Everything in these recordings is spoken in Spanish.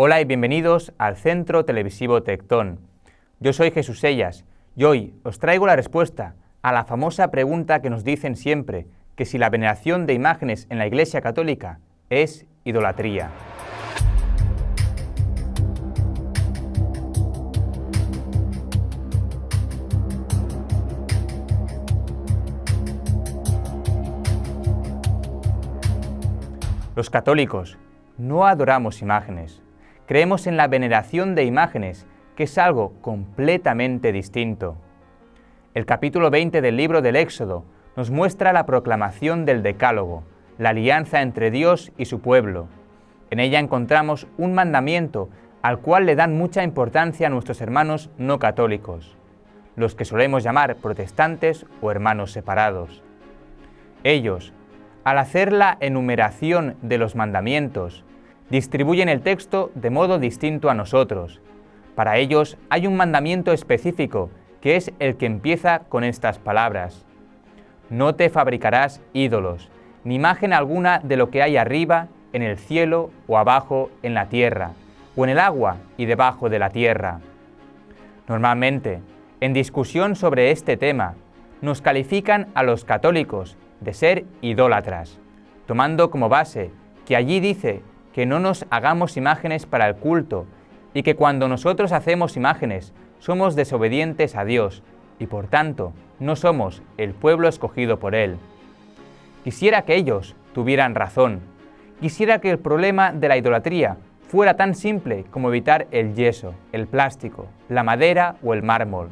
Hola y bienvenidos al Centro Televisivo Tectón. Yo soy Jesús Sellas y hoy os traigo la respuesta a la famosa pregunta que nos dicen siempre, que si la veneración de imágenes en la Iglesia Católica es idolatría. Los católicos no adoramos imágenes. Creemos en la veneración de imágenes, que es algo completamente distinto. El capítulo 20 del libro del Éxodo nos muestra la proclamación del Decálogo, la alianza entre Dios y su pueblo. En ella encontramos un mandamiento al cual le dan mucha importancia a nuestros hermanos no católicos, los que solemos llamar protestantes o hermanos separados. Ellos, al hacer la enumeración de los mandamientos, distribuyen el texto de modo distinto a nosotros. Para ellos hay un mandamiento específico, que es el que empieza con estas palabras: no te fabricarás ídolos, ni imagen alguna de lo que hay arriba, en el cielo o abajo en la tierra, o en el agua y debajo de la tierra. Normalmente, en discusión sobre este tema, nos califican a los católicos de ser idólatras, tomando como base que allí dice que no nos hagamos imágenes para el culto y que cuando nosotros hacemos imágenes somos desobedientes a Dios y por tanto no somos el pueblo escogido por Él. Quisiera que ellos tuvieran razón. Quisiera que el problema de la idolatría fuera tan simple como evitar el yeso, el plástico, la madera o el mármol.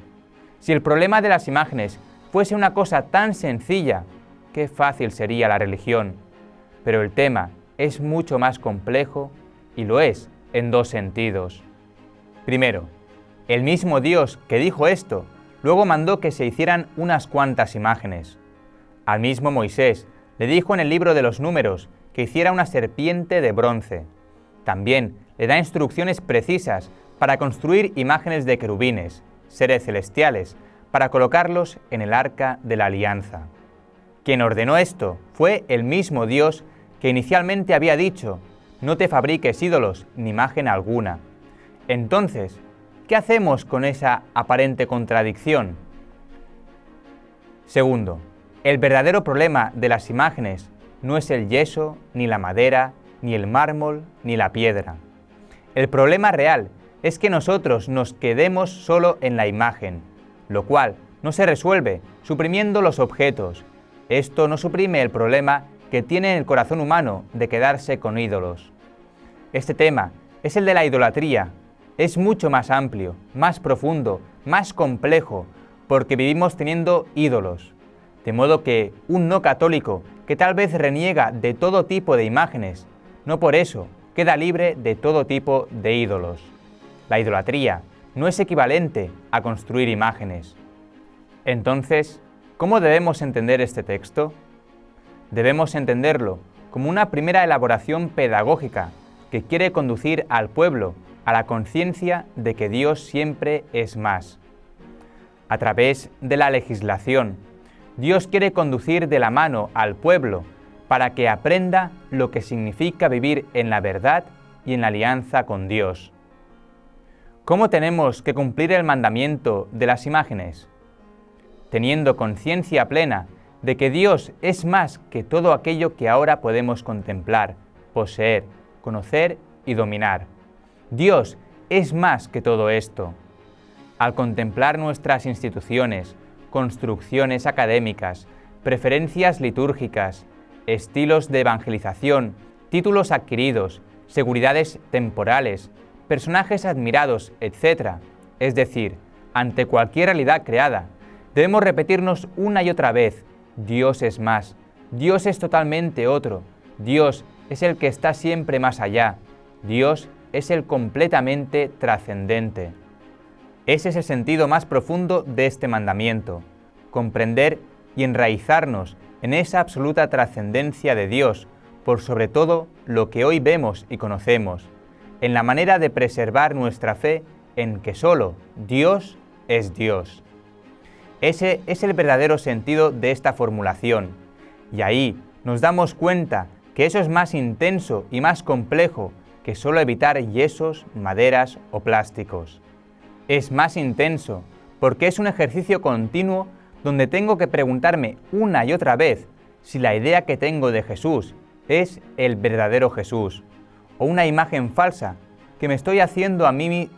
Si el problema de las imágenes fuese una cosa tan sencilla, qué fácil sería la religión. Pero el tema es mucho más complejo y lo es en dos sentidos. Primero, el mismo Dios que dijo esto, luego mandó que se hicieran unas cuantas imágenes. Al mismo Moisés le dijo en el libro de los Números que hiciera una serpiente de bronce. También le da instrucciones precisas para construir imágenes de querubines, seres celestiales, para colocarlos en el arca de la alianza. Quien ordenó esto fue el mismo Dios que inicialmente había dicho: no te fabriques ídolos ni imagen alguna. Entonces, ¿qué hacemos con esa aparente contradicción? Segundo, el verdadero problema de las imágenes no es el yeso, ni la madera, ni el mármol, ni la piedra. El problema real es que nosotros nos quedemos solo en la imagen, lo cual no se resuelve suprimiendo los objetos. Esto no suprime el problema que tiene el corazón humano de quedarse con ídolos. Este tema es el de la idolatría. Es mucho más amplio, más profundo, más complejo, porque vivimos teniendo ídolos. De modo que un no católico que tal vez reniega de todo tipo de imágenes, no por eso queda libre de todo tipo de ídolos. La idolatría no es equivalente a construir imágenes. Entonces, ¿cómo debemos entender este texto? Debemos entenderlo como una primera elaboración pedagógica que quiere conducir al pueblo a la conciencia de que Dios siempre es más. A través de la legislación, Dios quiere conducir de la mano al pueblo para que aprenda lo que significa vivir en la verdad y en la alianza con Dios. ¿Cómo tenemos que cumplir el mandamiento de las imágenes? Teniendo conciencia plena de que Dios es más que todo aquello que ahora podemos contemplar, poseer, conocer y dominar. Dios es más que todo esto. Al contemplar nuestras instituciones, construcciones académicas, preferencias litúrgicas, estilos de evangelización, títulos adquiridos, seguridades temporales, personajes admirados, etc., es decir, ante cualquier realidad creada, debemos repetirnos una y otra vez: Dios es más, Dios es totalmente otro, Dios es el que está siempre más allá, Dios es el completamente trascendente. Ese es el sentido más profundo de este mandamiento: comprender y enraizarnos en esa absoluta trascendencia de Dios, por sobre todo lo que hoy vemos y conocemos, en la manera de preservar nuestra fe en que solo Dios es Dios. Ese es el verdadero sentido de esta formulación, y ahí nos damos cuenta que eso es más intenso y más complejo que solo evitar yesos, maderas o plásticos. Es más intenso porque es un ejercicio continuo donde tengo que preguntarme una y otra vez si la idea que tengo de Jesús es el verdadero Jesús o una imagen falsa que me estoy haciendo a mí,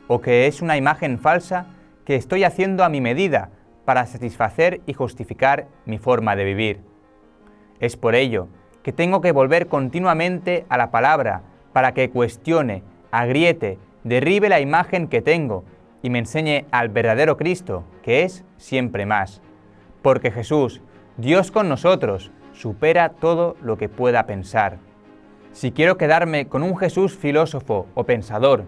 o que es una imagen falsa que estoy haciendo a mi medida para satisfacer y justificar mi forma de vivir. Es por ello que tengo que volver continuamente a la palabra para que cuestione, agriete, derribe la imagen que tengo y me enseñe al verdadero Cristo, que es siempre más. Porque Jesús, Dios con nosotros, supera todo lo que pueda pensar. Si quiero quedarme con un Jesús filósofo o pensador,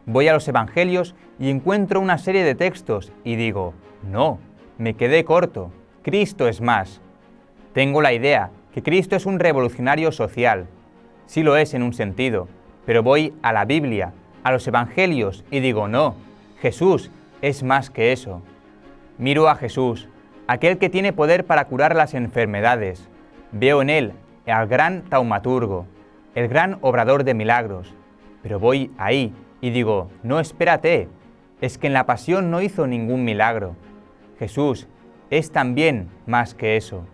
voy a los Evangelios y encuentro una serie de textos y digo, no, me quedé corto, Cristo es más. Tengo la idea que Cristo es un revolucionario social. Sí lo es en un sentido, pero voy a la Biblia, a los Evangelios y digo, no, Jesús es más que eso. Miro a Jesús, aquel que tiene poder para curar las enfermedades. Veo en él al gran taumaturgo, el gran obrador de milagros. Pero voy ahí y digo, no, espérate, es que en la pasión no hizo ningún milagro. Jesús es también más que eso.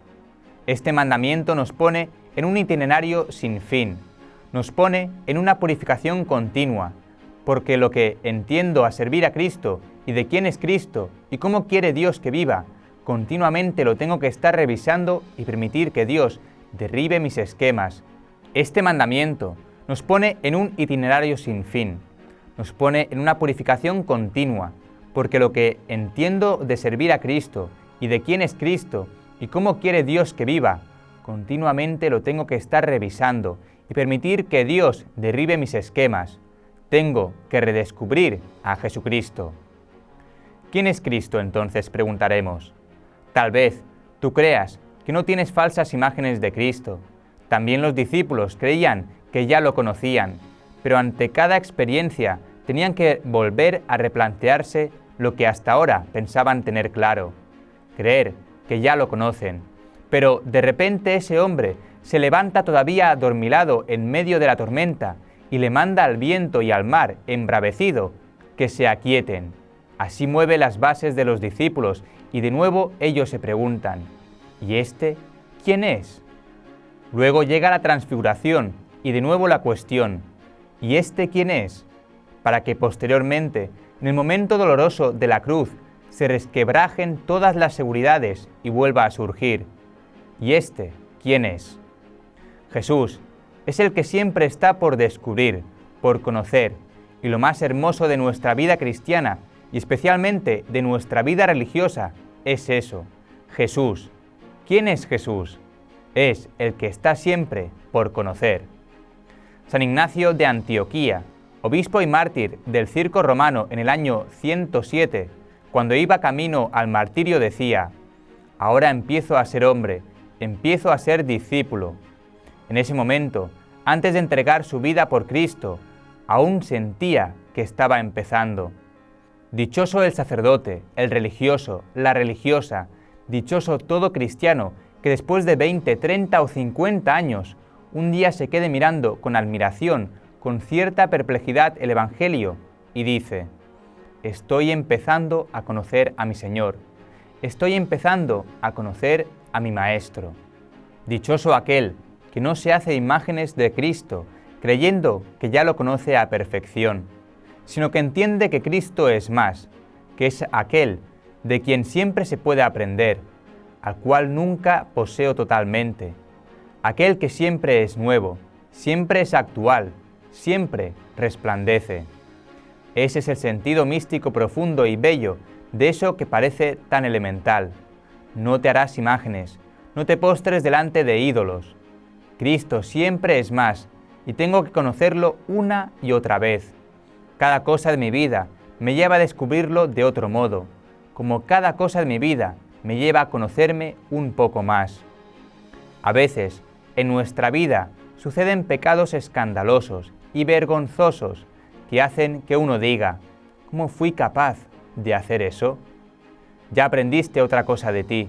Este mandamiento nos pone en un itinerario sin fin, nos pone en una purificación continua, porque lo que entiendo a servir a Cristo y de quién es Cristo y cómo quiere Dios que viva, continuamente lo tengo que estar revisando y permitir que Dios derribe mis esquemas. Este mandamiento nos pone en un itinerario sin fin, nos pone en una purificación continua, porque lo que entiendo de servir a Cristo y de quién es Cristo y cómo quiere Dios que viva, continuamente lo tengo que estar revisando y permitir que Dios derribe mis esquemas. Tengo que redescubrir a Jesucristo. ¿Quién es Cristo entonces?, preguntaremos. Tal vez tú creas que no tienes falsas imágenes de Cristo. También los discípulos creían que ya lo conocían, pero ante cada experiencia tenían que volver a replantearse lo que hasta ahora pensaban tener claro, creer que ya lo conocen. Pero de repente ese hombre se levanta todavía adormilado en medio de la tormenta y le manda al viento y al mar, embravecido, que se aquieten. Así mueve las bases de los discípulos y de nuevo ellos se preguntan, ¿y este quién es? Luego llega la transfiguración y de nuevo la cuestión, ¿y este quién es? Para que posteriormente, en el momento doloroso de la cruz, se resquebrajen todas las seguridades y vuelva a surgir. ¿Y este quién es? Jesús es el que siempre está por descubrir, por conocer, y lo más hermoso de nuestra vida cristiana, y especialmente de nuestra vida religiosa, es eso, Jesús. ¿Quién es Jesús? Es el que está siempre por conocer. San Ignacio de Antioquía, obispo y mártir del circo romano en el año 107, cuando iba camino al martirio decía, ahora empiezo a ser hombre, empiezo a ser discípulo. En ese momento, antes de entregar su vida por Cristo, aún sentía que estaba empezando. Dichoso el sacerdote, el religioso, la religiosa, dichoso todo cristiano que después de 20, 30 o 50 años, un día se quede mirando con admiración, con cierta perplejidad el Evangelio y dice, estoy empezando a conocer a mi Señor, estoy empezando a conocer a mi Maestro. Dichoso aquel que no se hace imágenes de Cristo, creyendo que ya lo conoce a perfección, sino que entiende que Cristo es más, que es aquel de quien siempre se puede aprender, al cual nunca poseo totalmente, aquel que siempre es nuevo, siempre es actual, siempre resplandece. Ese es el sentido místico profundo y bello de eso que parece tan elemental. No te harás imágenes, no te postres delante de ídolos. Cristo siempre es más, y tengo que conocerlo una y otra vez. Cada cosa de mi vida me lleva a descubrirlo de otro modo, como cada cosa de mi vida me lleva a conocerme un poco más. A veces, en nuestra vida, suceden pecados escandalosos y vergonzosos que hacen que uno diga, ¿cómo fui capaz de hacer eso? Ya aprendiste otra cosa de ti.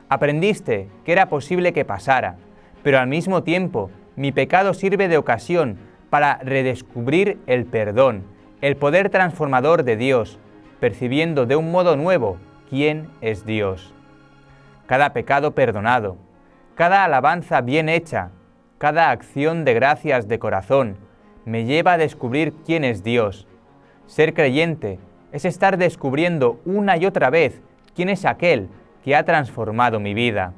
Aprendiste que era posible que pasara, pero al mismo tiempo mi pecado sirve de ocasión para redescubrir el perdón, el poder transformador de Dios, percibiendo de un modo nuevo quién es Dios. Cada pecado perdonado, cada alabanza bien hecha, cada acción de gracias de corazón, me lleva a descubrir quién es Dios. Ser creyente es estar descubriendo una y otra vez quién es aquel que ha transformado mi vida.